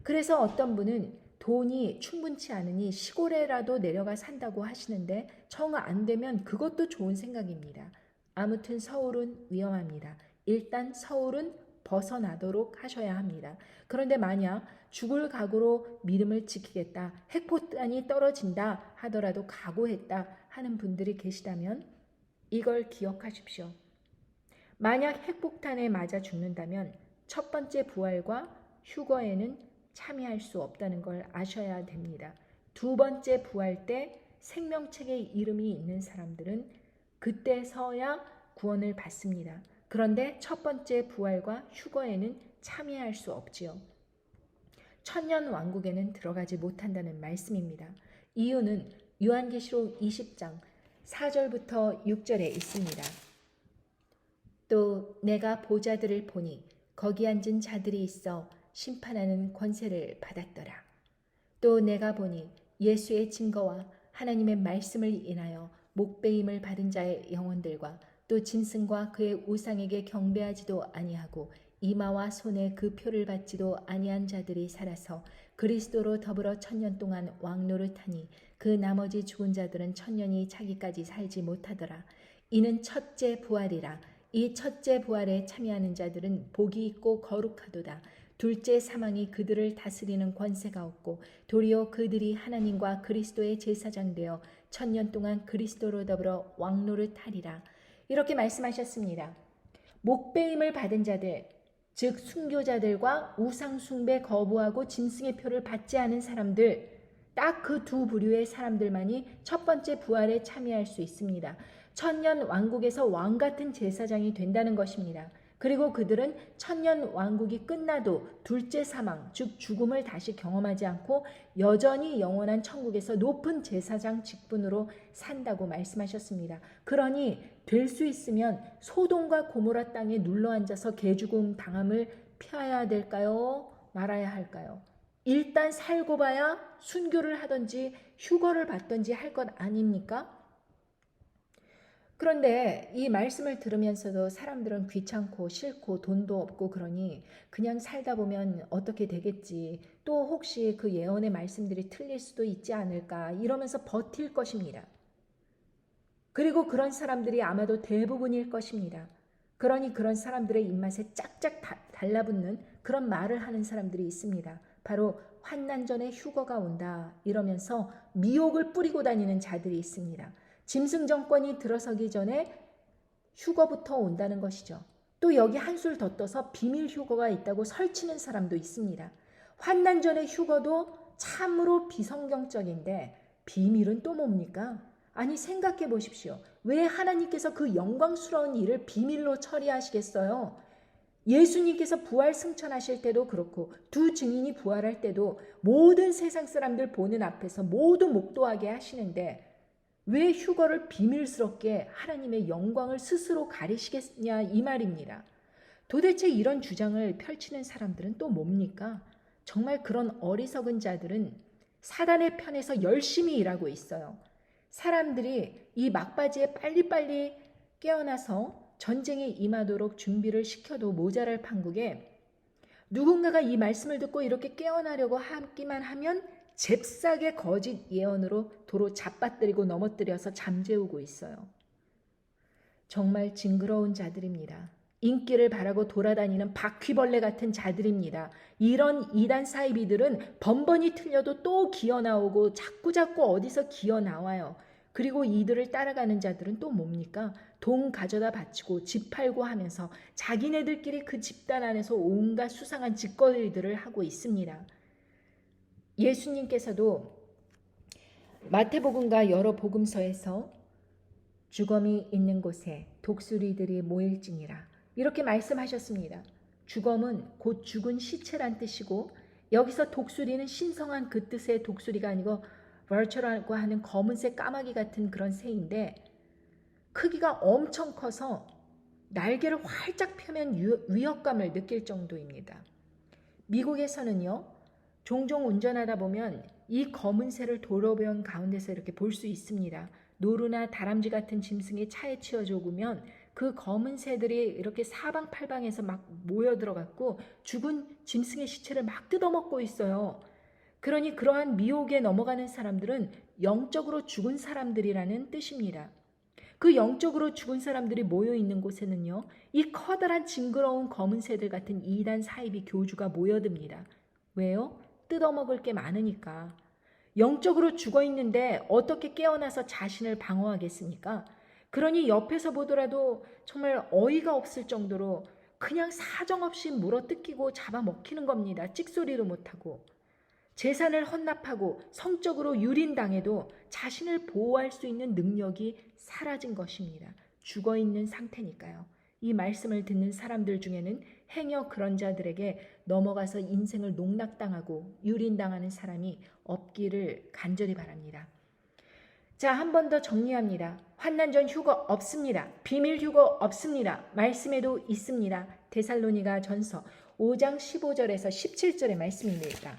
[SPEAKER 1] 그래서 어떤 분은 돈이 충분치 않으니 시골에라도 내려가 산다고 하시는데 정 안 되면 그것도 좋은 생각입니다. 아무튼 서울은 위험합니다. 일단 서울은 벗어나도록 하셔야 합니다. 그런데 만약 죽을 각오로 믿음을 지키겠다, 핵폭탄이 떨어진다 하더라도 각오했다 하는 분들이 계시다면 이걸 기억하십시오. 만약 핵폭탄에 맞아 죽는다면 첫 번째 부활과 휴거에는 참여할 수 없다는 걸 아셔야 됩니다. 두 번째 부활 때 생명책에 이름이 있는 사람들은 그때서야 구원을 받습니다. 그런데 첫 번째 부활과 휴거에는 참여할 수 없지요. 천년 왕국에는 들어가지 못한다는 말씀입니다. 이유는 요한계시록 20장 4절부터 6절에 있습니다. 또 내가 보좌들을 보니 거기 앉은 자들이 있어 심판하는 권세를 받았더라. 또 내가 보니 예수의 증거와 하나님의 말씀을 인하여 목배임을 받은 자의 영혼들과 또 짐승과 그의 우상에게 경배하지도 아니하고 이마와 손에 그 표를 받지도 아니한 자들이 살아서 그리스도로 더불어 천년 동안 왕노릇하니 그 나머지 죽은 자들은 천년이 차기까지 살지 못하더라. 이는 첫째 부활이라. 이 첫째 부활에 참여하는 자들은 복이 있고 거룩하도다. 둘째 사망이 그들을 다스리는 권세가 없고 도리어 그들이 하나님과 그리스도의 제사장 되어 천년 동안 그리스도로 더불어 왕노릇하리라. 이렇게 말씀하셨습니다. 목배임을 받은 자들, 즉 순교자들과 우상 숭배 거부하고 짐승의 표를 받지 않은 사람들, 딱 그 두 부류의 사람들만이 첫 번째 부활에 참여할 수 있습니다. 천년 왕국에서 왕 같은 제사장이 된다는 것입니다. 그리고 그들은 천년 왕국이 끝나도 둘째 사망, 즉 죽음을 다시 경험하지 않고 여전히 영원한 천국에서 높은 제사장 직분으로 산다고 말씀하셨습니다. 그러니 될 수 있으면 소돔과 고모라 땅에 눌러앉아서 개죽음 당함을 피해야 될까요? 말아야 할까요? 일단 살고 봐야 순교를 하든지 휴거를 받든지 할 것 아닙니까? 그런데 이 말씀을 들으면서도 사람들은 귀찮고 싫고 돈도 없고 그러니 그냥 살다 보면 어떻게 되겠지. 또 혹시 그 예언의 말씀들이 틀릴 수도 있지 않을까 이러면서 버틸 것입니다. 그리고 그런 사람들이 아마도 대부분일 것입니다. 그러니 그런 사람들의 입맛에 짝짝 달라붙는 그런 말을 하는 사람들이 있습니다. 바로 환난 전에 휴거가 온다 이러면서 미혹을 뿌리고 다니는 자들이 있습니다. 짐승 정권이 들어서기 전에 휴거부터 온다는 것이죠. 또 여기 한술 더 떠서 비밀 휴거가 있다고 설치는 사람도 있습니다. 환난 전의 휴거도 참으로 비성경적인데 비밀은 또 뭡니까? 아니 생각해 보십시오. 왜 하나님께서 그 영광스러운 일을 비밀로 처리하시겠어요? 예수님께서 부활 승천하실 때도 그렇고 두 증인이 부활할 때도 모든 세상 사람들 보는 앞에서 모두 목도하게 하시는데 왜 휴거를 비밀스럽게 하나님의 영광을 스스로 가리시겠냐 이 말입니다. 도대체 이런 주장을 펼치는 사람들은 또 뭡니까? 정말 그런 어리석은 자들은 사단의 편에서 열심히 일하고 있어요. 사람들이 이 막바지에 빨리빨리 깨어나서 전쟁에 임하도록 준비를 시켜도 모자랄 판국에 누군가가 이 말씀을 듣고 이렇게 깨어나려고 하기만 하면 잽싸게 거짓 예언으로 도로 잡아뜨리고 넘어뜨려서 잠재우고 있어요. 정말 징그러운 자들입니다. 인기를 바라고 돌아다니는 바퀴벌레 같은 자들입니다. 이런 이단 사이비들은 번번이 틀려도 또 기어나오고 자꾸자꾸 어디서 기어나와요. 그리고 이들을 따라가는 자들은 또 뭡니까? 돈 가져다 바치고 집 팔고 하면서 자기네들끼리 그 집단 안에서 온갖 수상한 짓거리들을 하고 있습니다. 예수님께서도 마태복음과 여러 복음서에서 주검이 있는 곳에 독수리들이 모일지니라. 이렇게 말씀하셨습니다. 주검은 곧 죽은 시체란 뜻이고 여기서 독수리는 신성한 그 뜻의 독수리가 아니고 벌처라고 하는 검은색 까마귀 같은 그런 새인데 크기가 엄청 커서 날개를 활짝 펴면 위협감을 느낄 정도입니다. 미국에서는요, 종종 운전하다 보면 이 검은 새를 도로변 가운데서 이렇게 볼 수 있습니다. 노루나 다람쥐 같은 짐승이 차에 치여져 오면 그 검은 새들이 이렇게 사방팔방에서 막 모여들어갖고 죽은 짐승의 시체를 막 뜯어먹고 있어요. 그러니 그러한 미혹에 넘어가는 사람들은 영적으로 죽은 사람들이라는 뜻입니다. 그 영적으로 죽은 사람들이 모여있는 곳에는요, 이 커다란 징그러운 검은 새들 같은 이단 사이비 교주가 모여듭니다. 왜요? 뜯어먹을 게 많으니까. 영적으로 죽어있는데 어떻게 깨어나서 자신을 방어하겠습니까? 그러니 옆에서 보더라도 정말 어이가 없을 정도로 그냥 사정없이 물어뜯기고 잡아먹히는 겁니다. 찍소리도 못하고. 재산을 헌납하고 성적으로 유린당해도 자신을 보호할 수 있는 능력이 사라진 것입니다. 죽어있는 상태니까요. 이 말씀을 듣는 사람들 중에는 행여 그런 자들에게 넘어가서 인생을 농락당하고 유린당하는 사람이 없기를 간절히 바랍니다. 자, 한 번 더 정리합니다. 환난 전 휴거 없습니다. 비밀 휴거 없습니다. 말씀에도 있습니다. 데살로니가 전서 5장 15절에서 17절의 말씀입니다.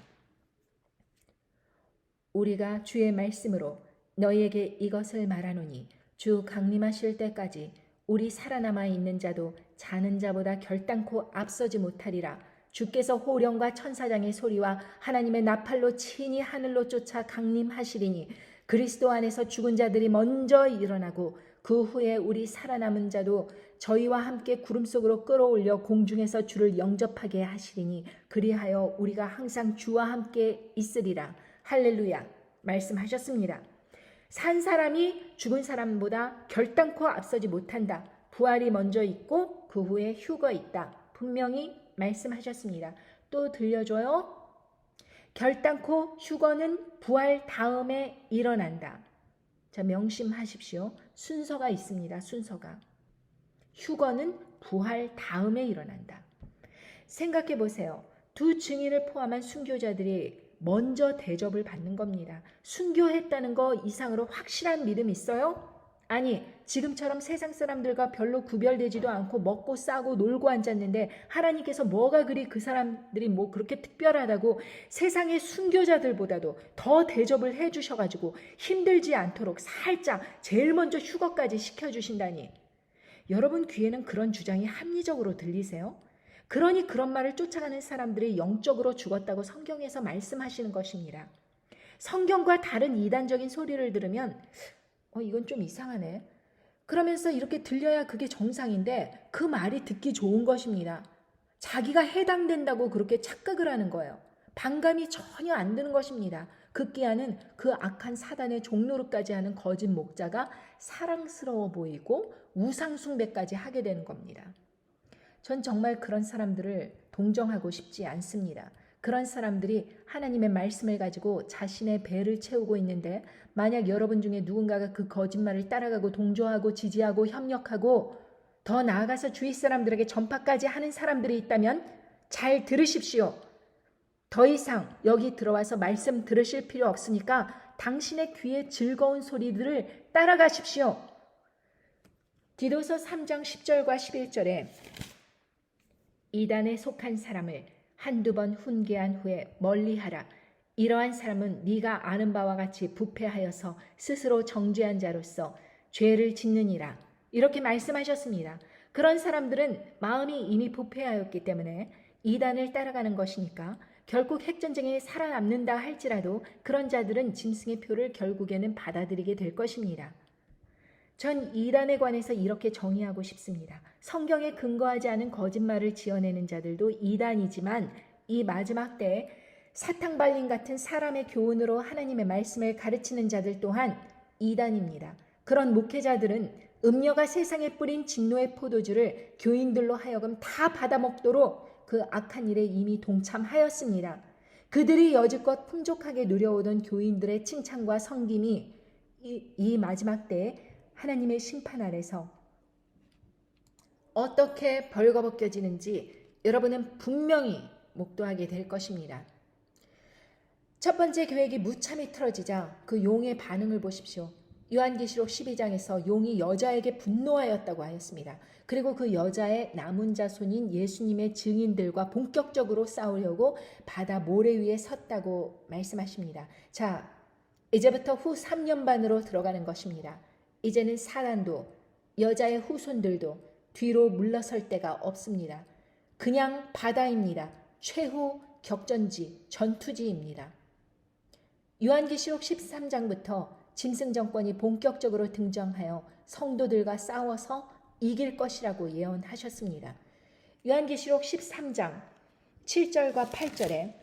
[SPEAKER 1] 우리가 주의 말씀으로 너희에게 이것을 말하노니 주 강림하실 때까지 우리 살아남아 있는 자도 자는 자보다 결단코 앞서지 못하리라. 주께서 호령과 천사장의 소리와 하나님의 나팔로 친히 하늘로 쫓아 강림하시리니 그리스도 안에서 죽은 자들이 먼저 일어나고 그 후에 우리 살아남은 자도 저희와 함께 구름 속으로 끌어올려 공중에서 주를 영접하게 하시리니 그리하여 우리가 항상 주와 함께 있으리라. 할렐루야. 말씀하셨습니다. 산 사람이 죽은 사람보다 결단코 앞서지 못한다. 부활이 먼저 있고 그 후에 휴거 있다. 분명히 말씀하셨습니다. 또 들려줘요. 결단코 휴거는 부활 다음에 일어난다. 자, 명심하십시오. 순서가 있습니다. 순서가. 휴거는 부활 다음에 일어난다. 생각해 보세요. 두 증인을 포함한 순교자들이 먼저 대접을 받는 겁니다. 순교했다는 거 이상으로 확실한 믿음 있어요? 아니, 지금처럼 세상 사람들과 별로 구별되지도 않고 먹고 싸고 놀고 앉았는데 하나님께서 뭐가 그리 그 사람들이 뭐 그렇게 특별하다고 세상의 순교자들보다도 더 대접을 해주셔가지고 힘들지 않도록 살짝 제일 먼저 휴거까지 시켜주신다니. 여러분 귀에는 그런 주장이 합리적으로 들리세요? 그러니 그런 말을 쫓아가는 사람들이 영적으로 죽었다고 성경에서 말씀하시는 것입니다. 성경과 다른 이단적인 소리를 들으면 이건 좀 이상하네. 그러면서 이렇게 들려야 그게 정상인데 그 말이 듣기 좋은 것입니다. 자기가 해당된다고 그렇게 착각을 하는 거예요. 반감이 전혀 안 드는 것입니다. 급기야는 그 악한 사단의 종노릇까지 하는 거짓 목자가 사랑스러워 보이고 우상숭배까지 하게 되는 겁니다. 전 정말 그런 사람들을 동정하고 싶지 않습니다. 그런 사람들이 하나님의 말씀을 가지고 자신의 배를 채우고 있는데 만약 여러분 중에 누군가가 그 거짓말을 따라가고 동조하고 지지하고 협력하고 더 나아가서 주위 사람들에게 전파까지 하는 사람들이 있다면 잘 들으십시오. 더 이상 여기 들어와서 말씀 들으실 필요 없으니까 당신의 귀에 즐거운 소리들을 따라가십시오. 디도서 3장 10절과 11절에 이단에 속한 사람을 한두 번 훈계한 후에 멀리하라. 이러한 사람은 네가 아는 바와 같이 부패하여서 스스로 정죄한 자로서 죄를 짓느니라. 이렇게 말씀하셨습니다. 그런 사람들은 마음이 이미 부패하였기 때문에 이단을 따라가는 것이니까 결국 핵전쟁에 살아남는다 할지라도 그런 자들은 짐승의 표를 결국에는 받아들이게 될 것입니다. 전 이단에 관해서 이렇게 정의하고 싶습니다. 성경에 근거하지 않은 거짓말을 지어내는 자들도 이단이지만 이 마지막 때에 사탕발림 같은 사람의 교훈으로 하나님의 말씀을 가르치는 자들 또한 이단입니다. 그런 목회자들은 음녀가 세상에 뿌린 진노의 포도주를 교인들로 하여금 다 받아먹도록 그 악한 일에 이미 동참하였습니다. 그들이 여지껏 풍족하게 누려오던 교인들의 칭찬과 섬김이 이 마지막 때에 하나님의 심판 아래서 어떻게 벌거벗겨지는지 여러분은 분명히 목도하게 될 것입니다. 첫 번째 계획이 무참히 틀어지자 그 용의 반응을 보십시오. 요한계시록 12장에서 용이 여자에게 분노하였다고 하였습니다. 그리고 그 여자의 남은 자손인 예수님의 증인들과 본격적으로 싸우려고 바다 모래 위에 섰다고 말씀하십니다. 자, 이제부터 후 3년 반으로 들어가는 것입니다. 이제는 사단도 여자의 후손들도 뒤로 물러설 데가 없습니다. 그냥 바다입니다. 최후 격전지, 전투지입니다. 요한계시록 13장부터 짐승 정권이 본격적으로 등장하여 성도들과 싸워서 이길 것이라고 예언하셨습니다. 요한계시록 13장 7절과 8절에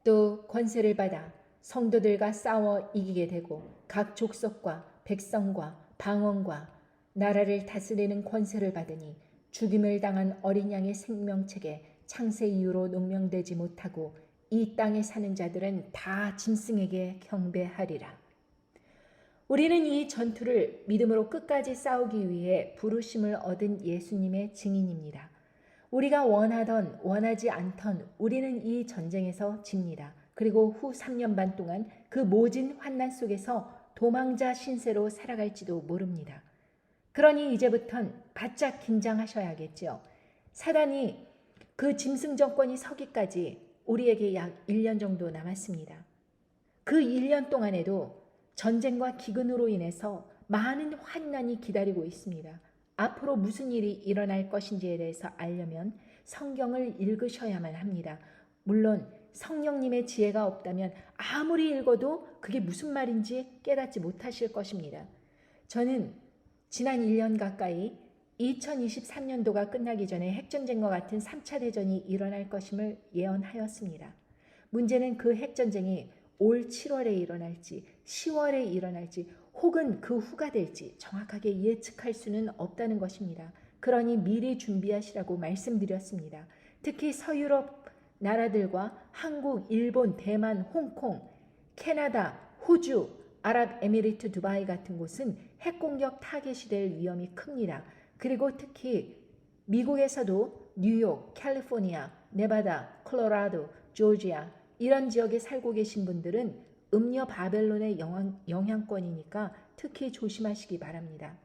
[SPEAKER 1] 또 권세를 받아 성도들과 싸워 이기게 되고 각 족속과 백성과 방언과 나라를 다스리는 권세를 받으니 죽임을 당한 어린 양의 생명책에 창세 이후로 농명되지 못하고 이 땅에 사는 자들은 다 짐승에게 경배하리라. 우리는 이 전투를 믿음으로 끝까지 싸우기 위해 부르심을 얻은 예수님의 증인입니다. 우리가 원하던 원하지 않던 우리는 이 전쟁에서 집니다. 그리고 후 3년 반 동안 그 모진 환난 속에서 도망자 신세로 살아갈지도 모릅니다. 그러니 이제부턴 바짝 긴장하셔야겠죠. 사단이 그 짐승 정권이 서기까지 우리에게 약 1년 정도 남았습니다. 그 1년 동안에도 전쟁과 기근으로 인해서 많은 환난이 기다리고 있습니다. 앞으로 무슨 일이 일어날 것인지에 대해서 알려면 성경을 읽으셔야만 합니다. 물론 성령님의 지혜가 없다면 아무리 읽어도 그게 무슨 말인지 깨닫지 못하실 것입니다. 저는 지난 1년 가까이 2023년도가 끝나기 전에 핵전쟁과 같은 3차 대전이 일어날 것임을 예언하였습니다. 문제는 그 핵전쟁이 올 7월에 일어날지 10월에 일어날지 혹은 그 후가 될지 정확하게 예측할 수는 없다는 것입니다. 그러니 미리 준비하시라고 말씀드렸습니다. 특히 서유럽 나라들과 한국, 일본, 대만, 홍콩, 캐나다, 호주, 아랍에미리트 두바이 같은 곳은 핵공격 타겟이 될 위험이 큽니다. 그리고 특히 미국에서도 뉴욕, 캘리포니아, 네바다, 콜로라도, 조지아 이런 지역에 살고 계신 분들은 음녀 바벨론의 영향권이니까 특히 조심하시기 바랍니다.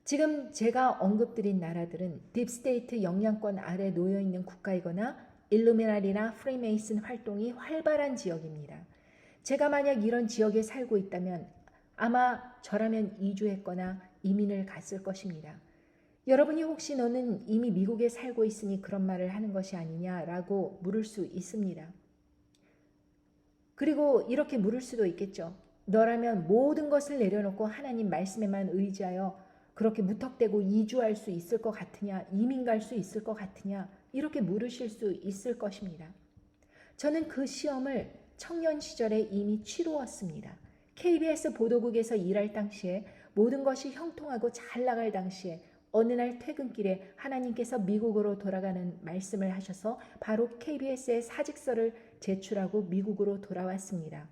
[SPEAKER 1] 지금 제가 언급드린 나라들은 딥스테이트 영향권 아래 놓여있는 국가이거나 일루미나리나 프리메이슨 활동이 활발한 지역입니다. 제가 만약 이런 지역에 살고 있다면 아마 저라면 이주했거나 이민을 갔을 것입니다. 여러분이 혹시 너는 이미 미국에 살고 있으니 그런 말을 하는 것이 아니냐라고 물을 수 있습니다. 그리고 이렇게 물을 수도 있겠죠. 너라면 모든 것을 내려놓고 하나님 말씀에만 의지하여 그렇게 무턱대고 이주할 수 있을 것 같으냐, 이민 갈 수 있을 것 같으냐, 이렇게 물으실 수 있을 것입니다. 저는 그 시험을 청년 시절에 이미 치루었습니다. KBS 보도국에서 일할 당시에 모든 것이 형통하고 잘 나갈 당시에 어느 날 퇴근길에 하나님께서 미국으로 돌아가는 말씀을 하셔서 바로 KBS에 사직서를 제출하고 미국으로 돌아왔습니다.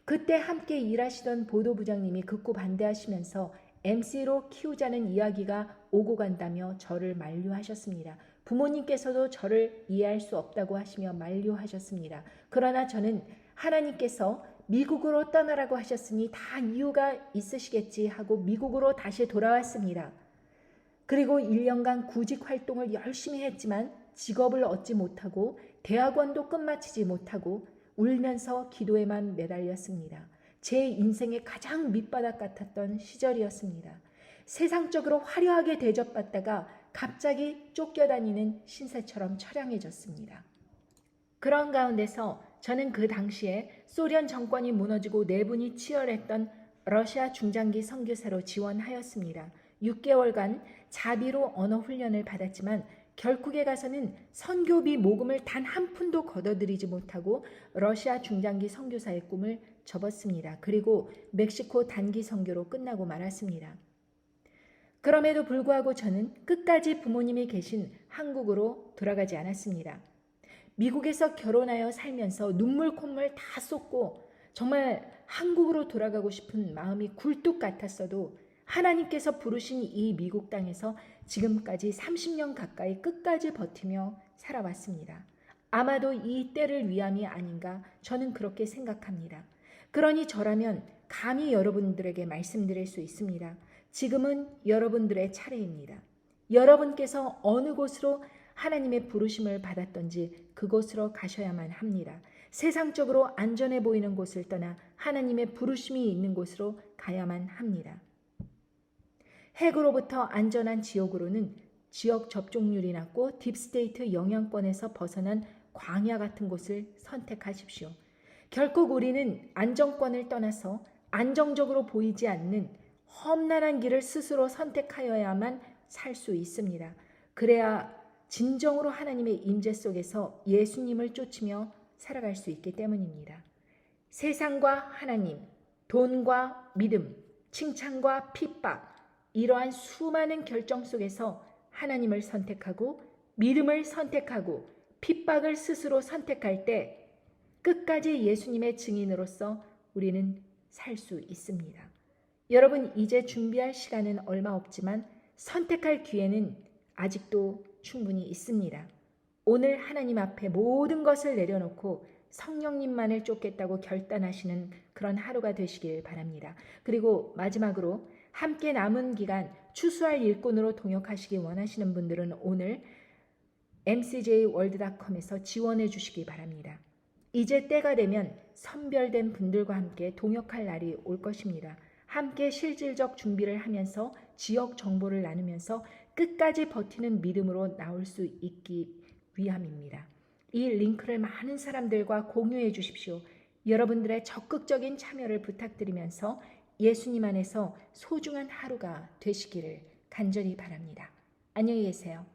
[SPEAKER 1] 그때 함께 일하시던 보도부장님이 극구 반대하시면서 MC로 키우자는 이야기가 오고 간다며 저를 만류하셨습니다. 부모님께서도 저를 이해할 수 없다고 하시며 만류하셨습니다. 그러나 저는 하나님께서 미국으로 떠나라고 하셨으니 다 이유가 있으시겠지 하고 미국으로 다시 돌아왔습니다. 그리고 1년간 구직 활동을 열심히 했지만 직업을 얻지 못하고 대학원도 끝마치지 못하고 울면서 기도에만 매달렸습니다. 제 인생의 가장 밑바닥 같았던 시절이었습니다. 세상적으로 화려하게 대접받다가 갑자기 쫓겨다니는 신세처럼 처량해졌습니다. 그런 가운데서 저는 그 당시에 소련 정권이 무너지고 내분이 치열했던 러시아 중장기 선교사로 지원하였습니다. 6개월간 자비로 언어 훈련을 받았지만 결국에 가서는 선교비 모금을 단 한 푼도 걷어들이지 못하고 러시아 중장기 선교사의 꿈을 접었습니다. 그리고 멕시코 단기 선교로 끝나고 말았습니다. 그럼에도 불구하고 저는 끝까지 부모님이 계신 한국으로 돌아가지 않았습니다. 미국에서 결혼하여 살면서 눈물 콧물 다 쏟고 정말 한국으로 돌아가고 싶은 마음이 굴뚝 같았어도 하나님께서 부르신 이 미국 땅에서 지금까지 30년 가까이 끝까지 버티며 살아왔습니다. 아마도 이 때를 위함이 아닌가 저는 그렇게 생각합니다. 그러니 저라면 감히 여러분들에게 말씀드릴 수 있습니다. 지금은 여러분들의 차례입니다. 여러분께서 어느 곳으로 하나님의 부르심을 받았던지 그곳으로 가셔야만 합니다. 세상적으로 안전해 보이는 곳을 떠나 하나님의 부르심이 있는 곳으로 가야만 합니다. 핵으로부터 안전한 지역으로는 지역 접종률이 낮고 딥스테이트 영향권에서 벗어난 광야 같은 곳을 선택하십시오. 결국 우리는 안정권을 떠나서 안정적으로 보이지 않는 험난한 길을 스스로 선택하여야만 살 수 있습니다. 그래야 진정으로 하나님의 임재 속에서 예수님을 쫓으며 살아갈 수 있기 때문입니다. 세상과 하나님, 돈과 믿음, 칭찬과 핍박, 이러한 수많은 결정 속에서 하나님을 선택하고 믿음을 선택하고 핍박을 스스로 선택할 때 끝까지 예수님의 증인으로서 우리는 살 수 있습니다. 여러분, 이제 준비할 시간은 얼마 없지만 선택할 기회는 아직도 충분히 있습니다. 오늘 하나님 앞에 모든 것을 내려놓고 성령님만을 쫓겠다고 결단하시는 그런 하루가 되시길 바랍니다. 그리고 마지막으로 함께 남은 기간 추수할 일꾼으로 동역하시기 원하시는 분들은 오늘 mcjworld.com에서 지원해 주시기 바랍니다. 이제 때가 되면 선별된 분들과 함께 동역할 날이 올 것입니다. 함께 실질적 준비를 하면서 지역 정보를 나누면서 끝까지 버티는 믿음으로 나올 수 있기 위함입니다. 이 링크를 많은 사람들과 공유해 주십시오. 여러분들의 적극적인 참여를 부탁드리면서 예수님 안에서 소중한 하루가 되시기를 간절히 바랍니다. 안녕히 계세요.